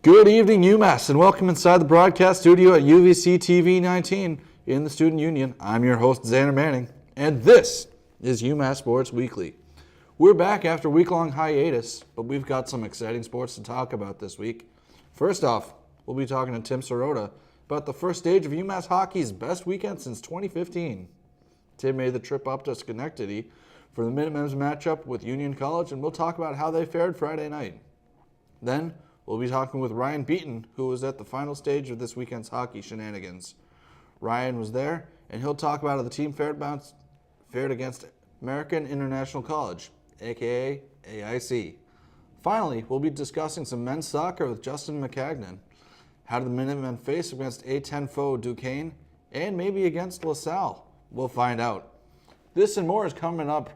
Good evening, UMass, and welcome inside the broadcast studio at UVC TV 19 in the Student Union. I'm your host, Xander Manning, and this is UMass Sports Weekly. We're back after a week-long hiatus, but we've got some exciting sports to talk about this week. First off, we'll be talking to Tim Sirota about the first stage of UMass hockey's best weekend since 2015. Tim made the trip up to Schenectady for the Minutemen's matchup with Union College, and we'll talk about how they fared Friday night. Then, we'll be talking with Ryan Beaton, who was at the final stage of this weekend's hockey shenanigans. Ryan was there, and he'll talk about how the team fared against American International College, aka AIC. Finally, we'll be discussing some men's soccer with Justin McCagnon. How did the Minutemen face against A10 foe Duquesne, and maybe against LaSalle? We'll find out. This and more is coming up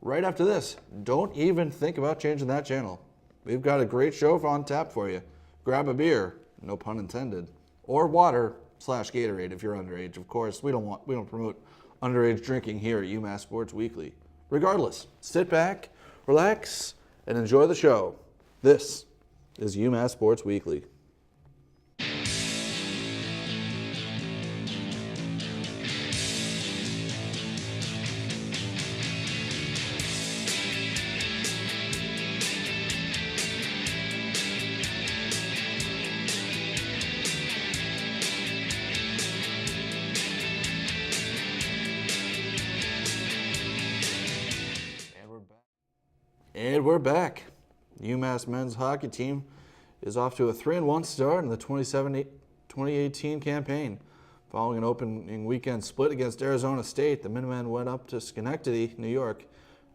right after this. Don't even think about changing that channel. We've got a great show on tap for you. Grab a beer, no pun intended, or water/Gatorade if you're underage. Of course, we don't promote underage drinking here at UMass Sports Weekly. Regardless, sit back, relax, and enjoy the show. This is UMass Sports Weekly. And we're back. The UMass men's hockey team is off to a 3-1 start in the 2018 campaign. Following an opening weekend split against Arizona State, the Minutemen went up to Schenectady, New York,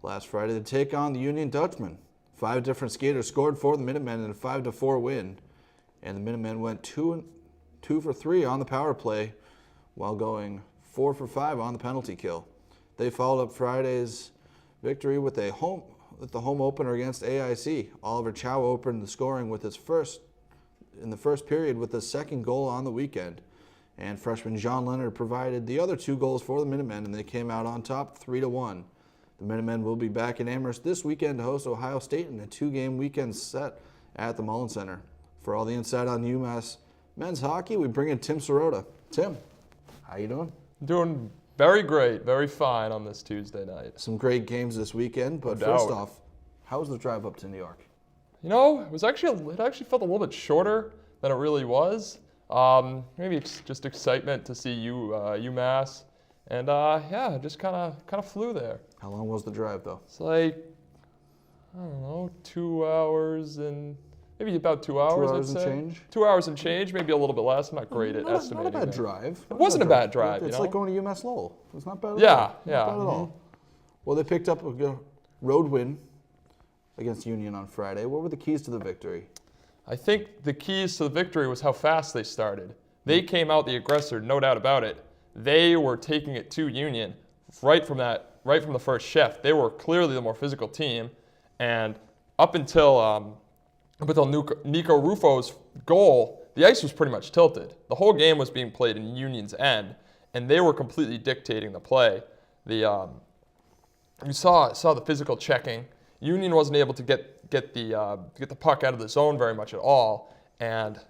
last Friday to take on the Union Dutchmen. 5 different skaters scored for the Minutemen in a 5-4 win, and the Minutemen went 2 for 3 on the power play while going 4 for 5 on the penalty kill. They followed up Friday's victory with the home opener against AIC. Oliver Chow opened the scoring in the first period with his second goal on the weekend. And freshman John Leonard provided the other 2 goals for the Minutemen, and they came out on top 3-1. The Minutemen will be back in Amherst this weekend to host Ohio State in a 2-game weekend set at the Mullen Center. For all the insight on UMass men's hockey, we bring in Tim Sirota. Tim, how you doing? Doing very great, very fine on this Tuesday night. Some great games this weekend, but first off, how was the drive up to New York? You know, it actually felt a little bit shorter than it really was. Maybe it's just excitement to see UMass, and just kind of flew there. How long was the drive though? It's like, I don't know, 2 hours and maybe about 2 hours. 2 hours and change. 2 hours and change, maybe a little bit less. I'm not great at estimating. Not a bad drive. It wasn't a bad drive. It's like going to UMass Lowell. It's not bad at all. Yeah. Not bad at all. Well, they picked up a road win against Union on Friday. What were the keys to the victory? I think the keys to the victory was how fast they started. They came out the aggressor, no doubt about it. They were taking it to Union right from the first shift. They were clearly the more physical team, and up until Nico Rufo's goal, the ice was pretty much tilted. The whole game was being played in Union's end, and they were completely dictating the play. You saw the physical checking. Union wasn't able to get the puck out of the zone very much at all, and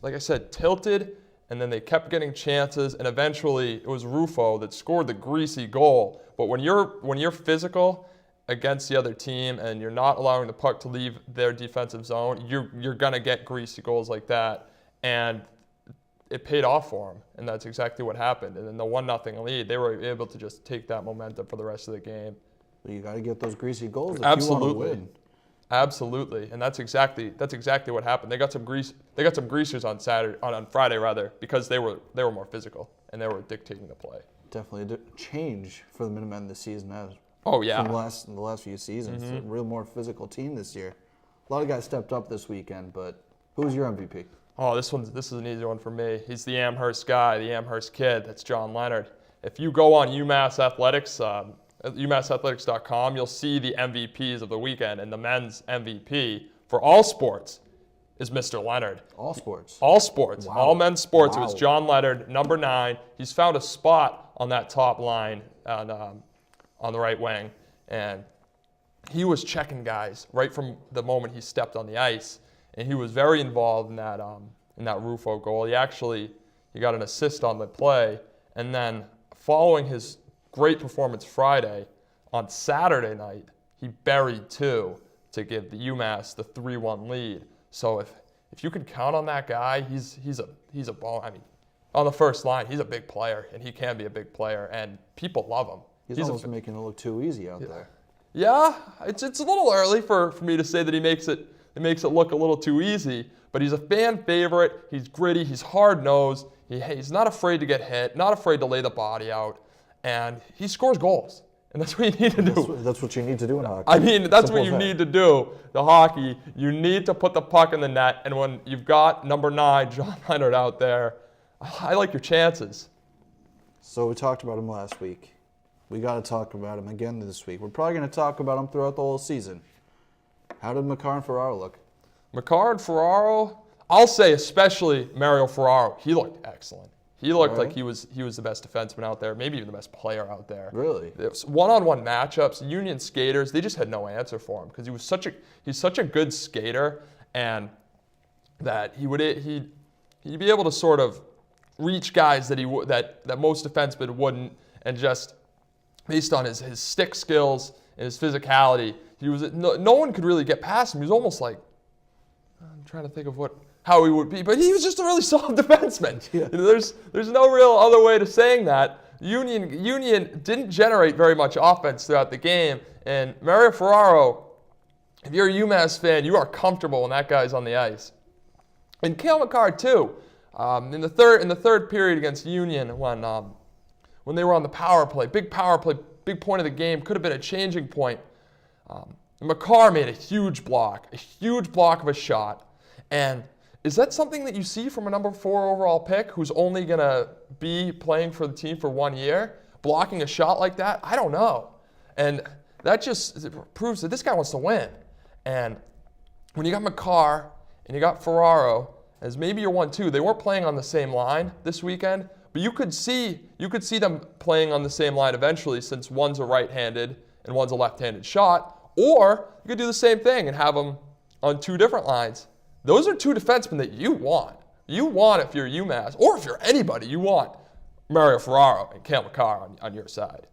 like I said, tilted, and then they kept getting chances, and eventually it was Rufo that scored the greasy goal. But when you're physical against the other team and you're not allowing the puck to leave their defensive zone, you're gonna get greasy goals like that, and it paid off for them, and that's exactly what happened. And then the 1-0 lead, they were able to just take that momentum for the rest of the game. Well, you got to get those greasy goals if Absolutely. you want to win. Absolutely, and that's exactly what happened. They got some greasers on Friday rather, because they were more physical and they were dictating the play. Definitely a change for the Minutemen this season. Oh yeah, from the last few seasons, It's a real more physical team this year. A lot of guys stepped up this weekend, but who was your MVP? Oh, this is an easy one for me. He's the Amherst guy, the Amherst kid. That's John Leonard. If you go on UMass Athletics, at UMassathletics.com, you'll see the MVPs of the weekend, and the men's MVP for all sports is Mr. Leonard. All sports? All sports. Wow. All men's sports. Wow. It was John Leonard, number 9. He's found a spot on that top line on the right wing, and he was checking guys right from the moment he stepped on the ice. and he was very involved in that Rufo goal. He got an assist on the play, and then following his great performance Friday, on Saturday night, he buried 2 to give the UMass the 3-1 lead. So if you can count on that guy, he's a ball. I mean, on the first line, he's a big player, and he can be a big player, and people love him. He's almost making it look too easy out there. Yeah, it's a little early for me to say that he makes it look a little too easy, but he's a fan favorite. He's gritty. He's hard-nosed. He's not afraid to get hit, not afraid to lay the body out, and he scores goals. And that's what you need to do. That's what you need to do in hockey. I mean, that's what you need to do. The hockey, you need to put the puck in the net, and when you've got number 9, John Leonard, out there, I like your chances. So we talked about him last week. We got to talk about him again this week. We're probably going to talk about him throughout the whole season. How did Makar and Ferraro look? Makar and Ferraro, I'll say especially Mario Ferraro, he looked excellent. He looked like he was the best defenseman out there, maybe even the best player out there. Really? It was one-on-one matchups, Union skaters, they just had no answer for him because he's such a good skater, and that he'd be able to sort of reach guys that most defensemen wouldn't, and just based on his stick skills and his physicality, no one could really get past him. He was almost like, I'm trying to think of how he would be, but he was just a really solid defenseman. Yeah. There's no real other way to saying that. Union didn't generate very much offense throughout the game, and Mario Ferraro, if you're a UMass fan, you are comfortable when that guy's on the ice. And Cale Makar too. In the third period against Union, when they were on the power play, big point of the game, could have been a changing point. Makar made a huge block of a shot. And is that something that you see from a number 4 overall pick who's only going to be playing for the team for 1 year? Blocking a shot like that? I don't know. And that just proves that this guy wants to win. And when you got Makar and you got Ferraro as maybe your 1-2, they weren't playing on the same line this weekend, but you could see them playing on the same line eventually, since one's a right-handed and one's a left-handed shot. Or you could do the same thing and have them on 2 different lines. Those are 2 defensemen that you want. You want, if you're UMass, or if you're anybody, you want Mario Ferraro and Cale Makar on your side.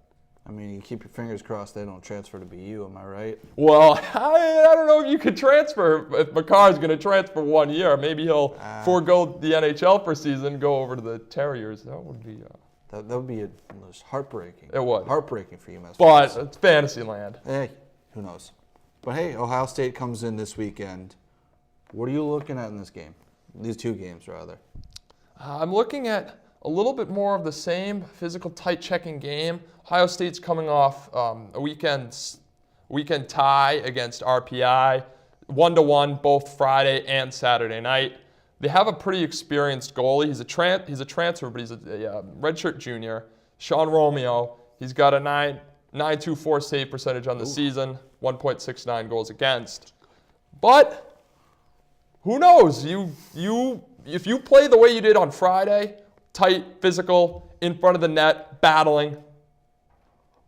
I mean, you keep your fingers crossed they don't transfer to BU, am I right? Well, I don't know if you could transfer. If Makar's going to transfer 1 year, maybe he'll forego the NHL for a season, go over to the Terriers. That would be... That would be heartbreaking. It would. Heartbreaking for UMass. But it's fantasy land. Hey, who knows? But hey, Ohio State comes in this weekend. What are you looking at in this game? These 2 games, rather. I'm looking at a little bit more of the same physical, tight-checking game. Ohio State's coming off a weekend tie against RPI, 1-1 both Friday and Saturday night. They have a pretty experienced goalie. He's a transfer, but he's a redshirt junior. Sean Romeo. He's got a 9.24 save percentage on the season, 1.69 goals against. But who knows? If you play the way you did on Friday, tight, physical, in front of the net, battling,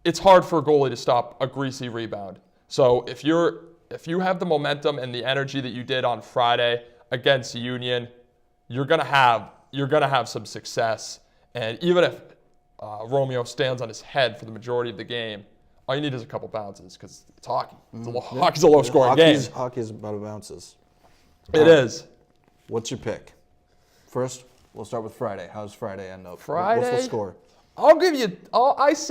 it's hard for a goalie to stop a greasy rebound. So if you have the momentum and the energy that you did on Friday against Union, you're gonna have some success. And even if Romeo stands on his head for the majority of the game, all you need is a couple bounces, because it's hockey. Hockey's a low-scoring game. Hockey's about bounces. It is. What's your pick? First, we'll start with Friday. How does Friday end up? Friday? What's the score? I'll give you. I'll give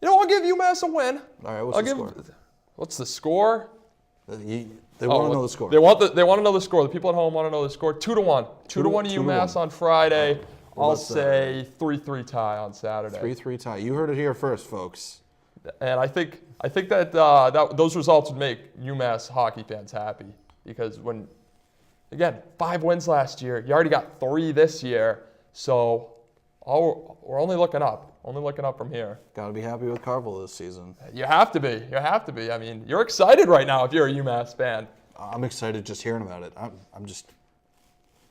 UMass a win. All right. What's the score? What's the score? They want to know the score. They want to know the score. The people at home want to know the score. 2-1. 2-1 UMass on Friday. I'll say 3-3 tie on Saturday. 3-3 tie. You heard it here first, folks. And I think that those results would make UMass hockey fans happy, because again, 5 wins last year. You already got 3 this year, so we're only looking up. Only looking up from here. Got to be happy with Carville this season. You have to be. You have to be. I mean, you're excited right now if you're a UMass fan. I'm excited just hearing about it.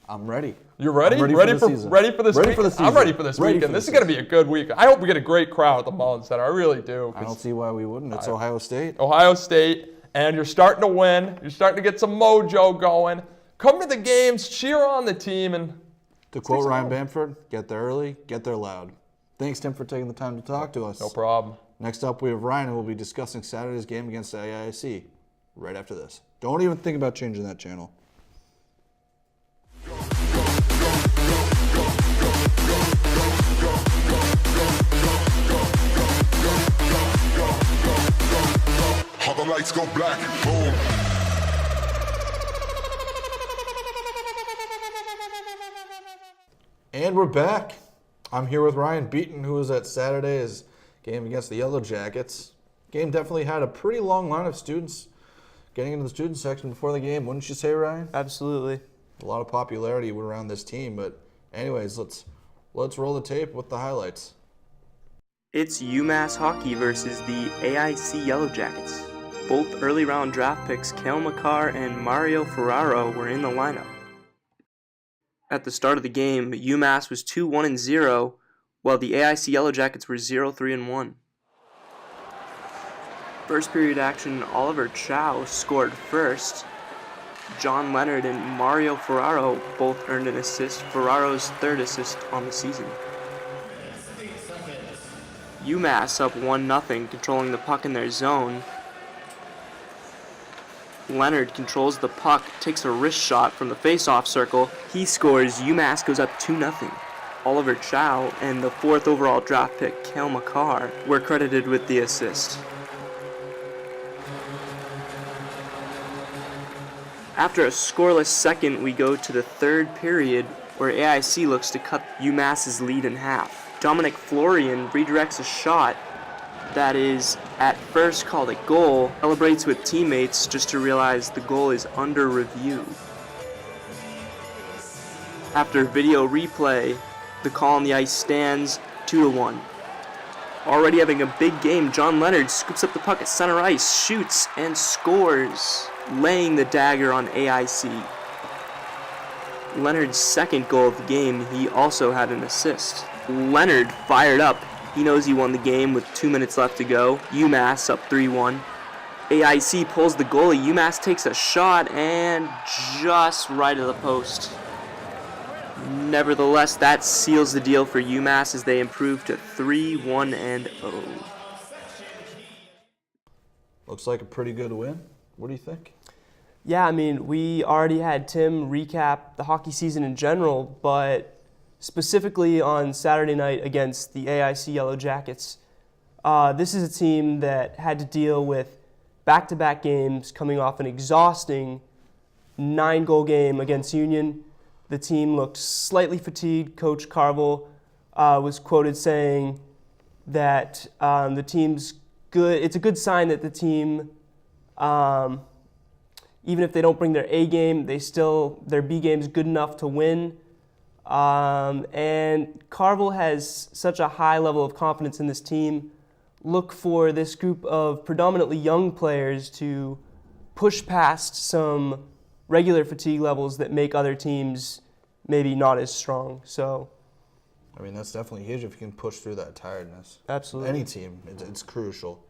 I'm ready. You're ready? Ready for the season. Ready for this week? season. I'm ready for this weekend. This is going to be a good week. I hope we get a great crowd at the Mullins Center. I really do. I don't see why we wouldn't. It's Ohio State. Ohio State, and you're starting to win, you're starting to get some mojo going, come to the games, cheer on the team, and to quote Ryan Bamford, get there early, get there loud. Thanks, Tim, for taking the time to talk to us. No problem. Next up, we have Ryan, who will be discussing Saturday's game against the AIC right after this. Don't even think about changing that channel. All the lights go black, boom. And we're back. I'm here with Ryan Beaton, who was at Saturday's game against the Yellow Jackets. Game definitely had a pretty long line of students getting into the student section before the game, wouldn't you say, Ryan? Absolutely. A lot of popularity around this team, but anyways, let's roll the tape with the highlights. It's UMass hockey versus the AIC Yellow Jackets. Both early round draft picks Cale Makar and Mario Ferraro were in the lineup. At the start of the game, UMass was 2-1-0, while the AIC Yellow Jackets were 0-3-1. First period action, Oliver Chow scored first. John Leonard and Mario Ferraro both earned an assist, Ferraro's third assist on the season. UMass up 1-0, controlling the puck in their zone. Leonard controls the puck, takes a wrist shot from the face-off circle. He scores, UMass goes up 2-0. Oliver Chow and the 4th overall draft pick, Cale Makar, were credited with the assist. After a scoreless second, we go to the third period, where AIC looks to cut UMass's lead in half. Dominic Florian redirects a shot that is at first called a goal, celebrates with teammates just to realize the goal is under review. After video replay, the call on the ice stands 2-1. Already having a big game, John Leonard scoops up the puck at center ice, shoots, and scores, laying the dagger on AIC. Leonard's second goal of the game, he also had an assist. Leonard fired up. He knows he won the game with 2 minutes left to go. UMass up 3-1. AIC pulls the goalie. UMass takes a shot and just right of the post. Nevertheless, that seals the deal for UMass as they improve to 3-1-0. Looks like a pretty good win. What do you think? Yeah, I mean, we already had Tim recap the hockey season in general, but specifically on Saturday night against the AIC Yellow Jackets, this is a team that had to deal with back-to-back games coming off an exhausting 9-goal game against Union. The team looked slightly fatigued. Coach Carvel was quoted saying that the team's good. It's a good sign that the team, even if they don't bring their A game, their B game is good enough to win. And Carvel has such a high level of confidence in this team. Look for this group of predominantly young players to push past some regular fatigue levels that make other teams maybe not as strong. So, I mean, that's definitely huge if you can push through that tiredness. absolutely. Any team, it's crucial.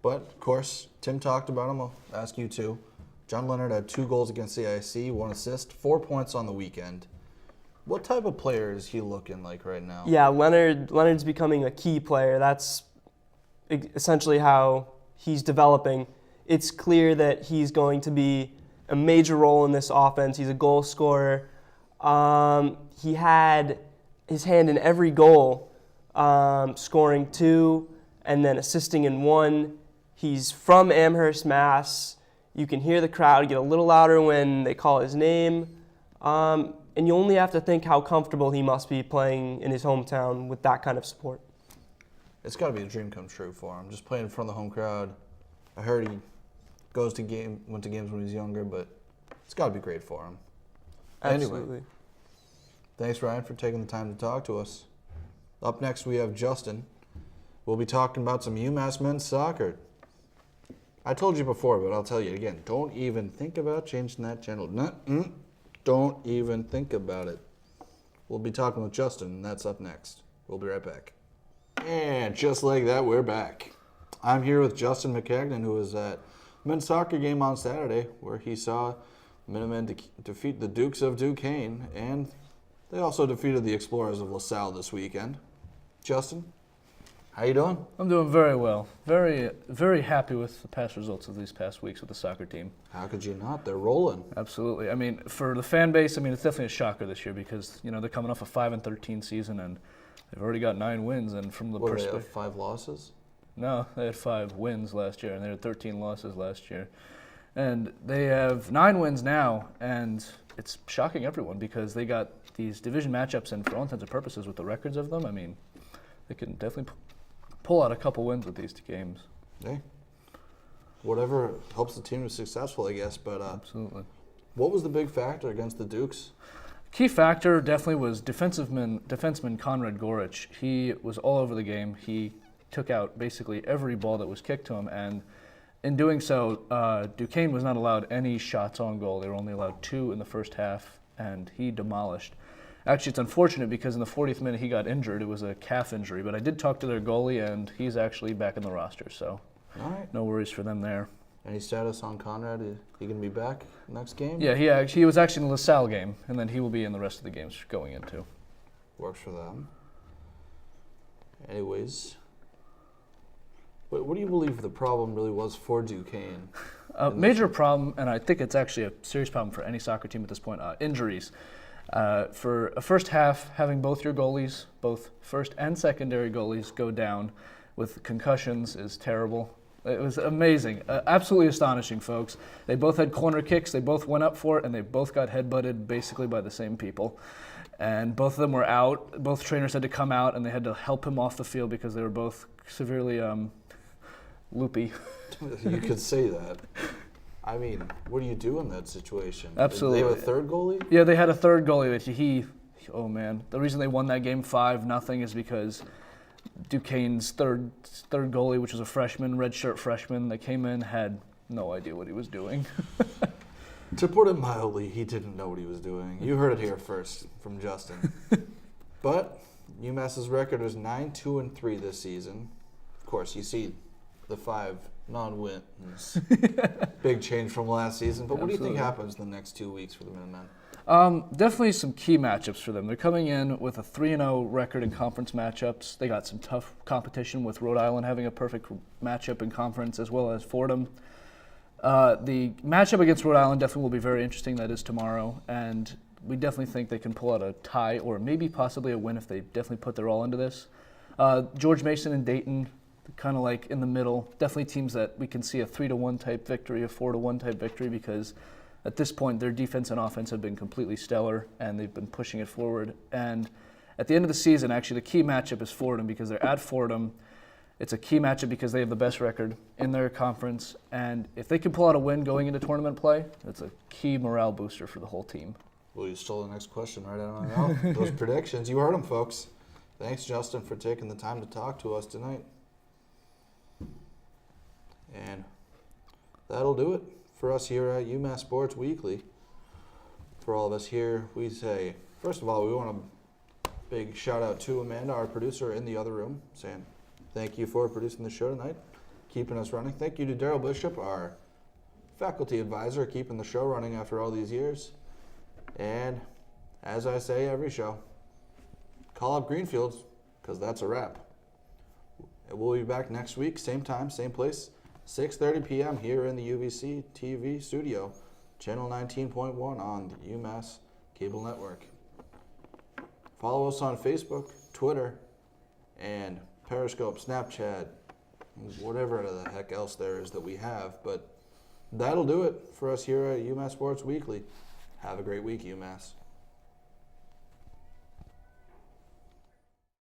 But, of course, Tim talked about him. I'll ask you too. John Leonard had 2 goals against the AIC, 1 assist, 4 points on the weekend. What type of player is he looking like right now? Yeah, Leonard's becoming a key player. That's essentially how he's developing. It's clear that he's going to be a major role in this offense. He's a goal scorer. He had his hand in every goal, scoring 2 and then assisting in 1. He's from Amherst, Mass. You can hear the crowd get a little louder when they call his name. And you only have to think how comfortable he must be playing in his hometown with that kind of support. It's got to be a dream come true for him. Just playing in front of the home crowd. I heard he went to games when he was younger, but it's got to be great for him. Absolutely. Anyway, thanks, Ryan, for taking the time to talk to us. Up next, we have Justin. We'll be talking about some UMass men's soccer. I told you before, but I'll tell you again. Don't even think about changing that channel. Don't even think about it. We'll be talking with Justin, and that's up next. We'll be right back. And just like that, we're back. I'm here with Justin McCagnon, who was at men's soccer game on Saturday where he saw Minutemen defeat the Dukes of Duquesne, and they also defeated the Explorers of LaSalle this weekend. Justin, how you doing? I'm doing very well. Very, very happy with the past results of these past weeks with the soccer team. How could you not? They're rolling. Absolutely. I mean, for the fan base, it's definitely a shocker this year because, they're coming off a 5-13 season and they've already got 9 wins. And from the What, they perspective, have 5 losses? No, they had 5 wins last year and they had 13 losses last year. And they have 9 wins now, and it's shocking everyone because they got these division matchups, and for all intents and purposes, with the records of them, they can definitely pull out a couple wins with these 2 games. Hey, whatever helps the team be successful, I guess. But Absolutely. what was the big factor against the Dukes? Key factor definitely was defenseman Conrad Gorich. He was all over the game. He took out basically every ball that was kicked to him, and in doing so, Duquesne was not allowed any shots on goal. They were only allowed 2 in the first half, and he demolished. Actually, it's unfortunate because in the 40th minute he got injured. It was a calf injury, but I did talk to their goalie, and he's actually back in the roster, so All right. no worries for them there. Any status on Conrad? He going to be back next game? Yeah, he was actually in the LaSalle game, and then he will be in the rest of the games going into. Works for them. Anyways, what do you believe the problem really was for Duquesne? A major problem, and I think it's actually a serious problem for any soccer team at this point, injuries. For a first half, having both your goalies, both first and secondary goalies, go down with concussions is terrible. It was amazing, absolutely astonishing, folks. They both had corner kicks, they both went up for it, and they both got headbutted basically by the same people. And both of them were out. Both trainers had to come out, and they had to help him off the field because they were both severely loopy. You could say that. What do you do in that situation? Absolutely. They have a third goalie? Yeah, they had a third goalie that oh man. The reason they won that game 5-0 is because Duquesne's third goalie, which was a freshman, redshirt freshman that came in, had no idea what he was doing. To put it mildly, he didn't know what he was doing. You heard it here first from Justin. But UMass's record is 9-2-3 this season. Of course, you see the 5 non-wins. Big change from last season. But what do you think happens in the next 2 weeks for the Minutemen? Definitely some key matchups for them. They're coming in with a 3-0 record in conference matchups. They got some tough competition with Rhode Island having a perfect matchup in conference, as well as Fordham. The matchup against Rhode Island definitely will be very interesting. That is tomorrow, and we definitely think they can pull out a tie or maybe possibly a win if they definitely put their all into this. George Mason and Dayton, kind of like in the middle. Definitely teams that we can see a 3-1 type victory, a 4-1 type victory, because at this point their defense and offense have been completely stellar and they've been pushing it forward. And at the end of the season, actually, the key matchup is Fordham because they're at Fordham. It's a key matchup because they have the best record in their conference, and if they can pull out a win going into tournament play, it's a key morale booster for the whole team. Well, you stole the next question right out of my mouth. Those predictions, you heard them, folks. Thanks, Justin, for taking the time to talk to us tonight. And that'll do it for us here at UMass Sports Weekly. For all of us here, we say, first of all, we want a big shout out to Amanda, our producer in the other room, saying thank you for producing the show tonight, keeping us running. Thank you to Daryl Bishop, our faculty advisor, keeping the show running after all these years. And as I say every show, call up Greenfields, because that's a wrap. We'll be back next week, same time, same place, 6:30 p.m. here in the UVC TV studio, channel 19.1 on the UMass Cable Network. Follow us on Facebook, Twitter, and Periscope, Snapchat, whatever the heck else there is that we have. But that'll do it for us here at UMass Sports Weekly. Have a great week, UMass.